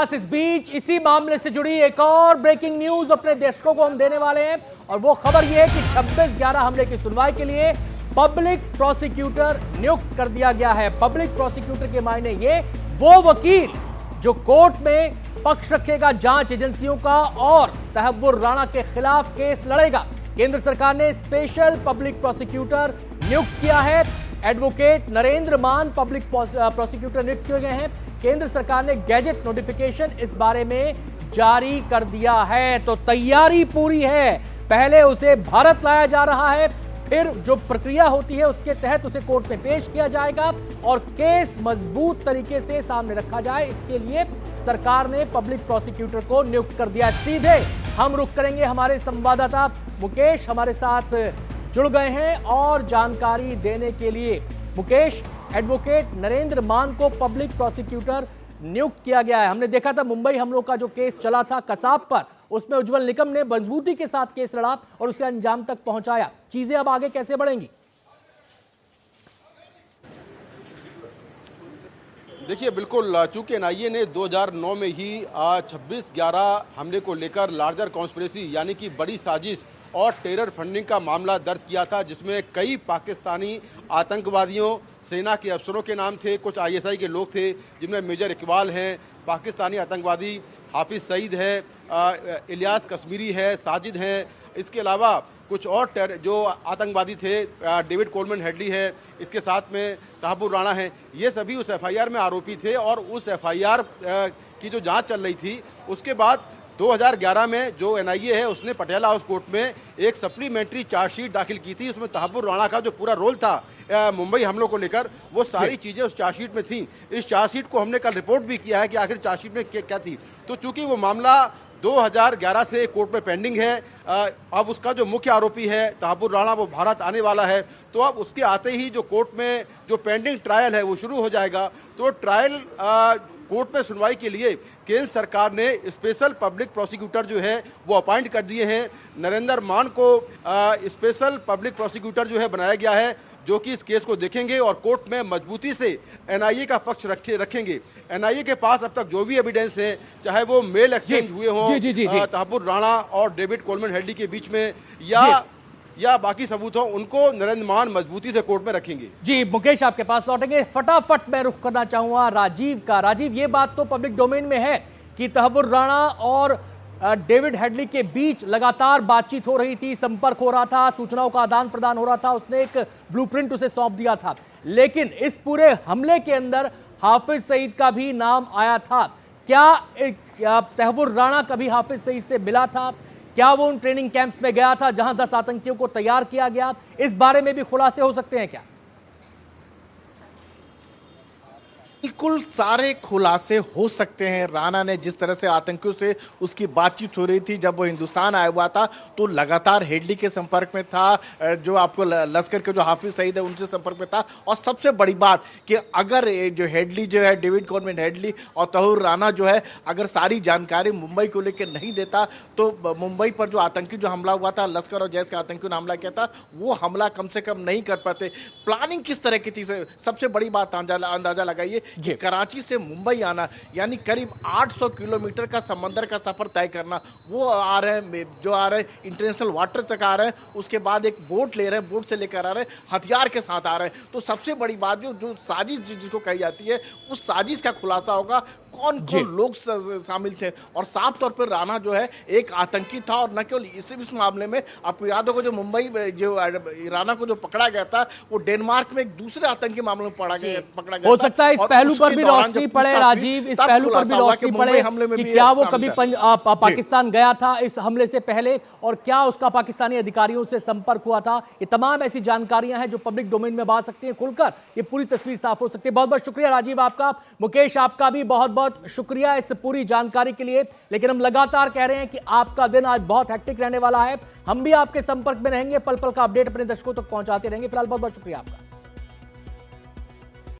इस बीच इसी मामले से जुड़ी एक और ब्रेकिंग न्यूज अपने दर्शकों को हम देने वाले हैं और वो खबर ये है कि 26/11 हमले की सुनवाई के लिए पब्लिक प्रोसिक्यूटर नियुक्त कर दिया गया है। पब्लिक प्रोसिक्यूटर के मायने ये वो वकील जो कोर्ट में पक्ष रखेगा जांच एजेंसियों का और तहव्वुर राणा के खिलाफ केस लड़ेगा। केंद्र सरकार ने स्पेशल पब्लिक प्रोसिक्यूटर नियुक्त किया है। एडवोकेट नरेंद्र मान पब्लिक प्रोसिक्यूटर नियुक्त किए गए हैं। केंद्र सरकार ने गैजेट नोटिफिकेशन इस बारे में जारी कर दिया है, तो तैयारी पूरी है। पहले उसे भारत लाया जा रहा है, फिर जो प्रक्रिया होती है उसके तहत उसे कोर्ट में पेश किया जाएगा और केस मजबूत तरीके से सामने रखा जाए, इसके लिए सरकार ने पब्लिक प्रोसिक्यूटर को नियुक्त कर दिया। सीधे हम रुख करेंगे, हमारे संवाददाता मुकेश हमारे साथ जुड़ गए हैं और जानकारी देने के लिए। मुकेश, एडवोकेट नरेंद्र मान को पब्लिक प्रोसिक्यूटर नियुक्त किया गया है। हमने देखा था मुंबई हमलों का जो केस चला था कसाब पर, उसमें उज्जवल निकम ने मजबूती के साथ केस लड़ा और उसे अंजाम तक पहुंचाया। चीजें अब आगे कैसे बढ़ेंगी? देखिए, बिल्कुल, चूंकि एनआईए ने 2009 में ही 26/11 हमले को लेकर लार्जर कॉन्स्पिरेसी यानी कि बड़ी साजिश और टेरर फंडिंग का मामला दर्ज किया था, जिसमें कई पाकिस्तानी आतंकवादियों, सेना के अफसरों के नाम थे, कुछ आईएसआई के लोग थे, जिनमें मेजर इकबाल हैं, पाकिस्तानी आतंकवादी हाफिज सईद है, इलियास कश्मीरी है, साजिद हैं, इसके अलावा कुछ और जो आतंकवादी थे, डेविड कोलमैन हेडली है, इसके साथ में तहव्वुर राणा है। ये सभी उस एफआईआर में आरोपी थे और उस एफआईआर की जो जांच चल रही थी, उसके बाद 2011 में जो एनआईए है उसने पटियाला हाउस कोर्ट में एक सप्लीमेंट्री चार्जशीट दाखिल की थी। उसमें तहव्वुर राणा का जो पूरा रोल था मुंबई हमलों को लेकर, वो सारी चीज़ें उस चार्जशीट में थी। इस चार्जशीट को हमने कल रिपोर्ट भी किया है कि आखिर चार्जशीट में क्या थी। तो चूंकि वो मामला 2011 से कोर्ट में पेंडिंग है, अब उसका जो मुख्य आरोपी है तहव्वुर राणा वो भारत आने वाला है, तो अब उसके आते ही जो कोर्ट में जो पेंडिंग ट्रायल है वो शुरू हो जाएगा। तो ट्रायल कोर्ट में सुनवाई के लिए केंद्र सरकार ने स्पेशल पब्लिक प्रोसिक्यूटर जो है वो अपॉइंट कर दिए हैं। नरेंद्र मान को स्पेशल पब्लिक प्रोसिक्यूटर जो है बनाया गया है, जो कि इस केस को देखेंगे और कोर्ट में मजबूती से एनआईए का पक्ष रखेंगे। एनआईए के पास अब तक जो भी एविडेंस है, चाहे वो मेल एक्सचेंज हुए हों तहव्वुर राणा और डेविड कोलमैन हेडली के बीच में या बाकी सबूत हो, उनको नरेंद्र मान मजबूती से कोर्ट में रखेंगे। जी मुकेश, आपके पास लौटेंगे। फटाफट मैं रुख करना चाहूंगा राजीव का। राजीव, ये बात तो पब्लिक डोमेन में है कि तहव्वुर राणा और डेविड हेडली के बीच लगातार बातचीत हो रही थी, संपर्क हो रहा था, सूचनाओं का आदान प्रदान हो रहा था, उसने एक ब्लूप्रिंट उसे सौंप दिया था। लेकिन इस पूरे हमले के अंदर हाफिज सईद का भी नाम आया था। क्या तहव्वुर राणा कभी हाफिज सईद से मिला था? क्या वो उन ट्रेनिंग कैंप्स में गया था जहां 10 आतंकियों को तैयार किया गया? इस बारे में भी खुलासे हो सकते हैं क्या? बिल्कुल सारे खुलासे हो सकते हैं। राणा ने जिस तरह से आतंकियों से उसकी बातचीत हो रही थी जब वो हिंदुस्तान आया हुआ था, तो लगातार हेडली के संपर्क में था, जो आपको लश्कर के जो हाफिज सईद है उनसे संपर्क में था। और सबसे बड़ी बात कि अगर जो हेडली जो है, डेविड कोलमैन हेडली और तहव्वुर राणा जो है, अगर सारी जानकारी मुंबई को लेकर नहीं देता तो मुंबई पर जो आतंकी जो हमला हुआ था, लश्कर और जैश के आतंकियों ने हमला किया था, वो हमला कम से कम नहीं कर पाते। प्लानिंग किस तरह की थी, सबसे बड़ी बात अंदाजा लगाइए। कराची से मुंबई आना यानी करीब 800 किलोमीटर का समंदर का सफर तय करना। वो आ रहे हैं इंटरनेशनल वाटर तक आ रहे हैं, उसके बाद एक बोट ले रहे हैं, बोट से लेकर आ रहे हैं, हथियार के साथ आ रहे हैं। तो सबसे बड़ी बात जो साजिश जिसको कही जाती है, उस साजिश का खुलासा होगा, कौन कौन लोग शामिल थे। और साफ तौर पर राणा जो है एक आतंकी था, और न केवल इस मामले में आपको याद होगा जो मुंबई जो राणा को जो पकड़ा गया था, वो डेनमार्क में एक दूसरे आतंकी मामले में पकड़ा गया। हो सकता है इस पहलू पर भी रोशनी पड़े राजीव, इस पहलू पर भी रोशनी पड़े कि क्या वो कभी पाकिस्तान गया था इस हमले से पहले, और क्या उसका पाकिस्तानी अधिकारियों से संपर्क हुआ था। ये तमाम ऐसी जानकारियां हैं जो पब्लिक डोमेन में आ सकती हैं, खुलकर ये पूरी तस्वीर साफ हो सकती है। बहुत बहुत शुक्रिया राजीव आपका। मुकेश, आपका भी बहुत बहुत शुक्रिया इस पूरी जानकारी के लिए। लेकिन हम लगातार कह रहे हैं कि आपका दिन आज बहुत हेक्टिक रहने वाला है। हम भी आपके संपर्क में रहेंगे, पल पल का अपडेट अपने दर्शकों तक पहुंचाते रहेंगे। फिलहाल बहुत बहुत शुक्रिया आपका।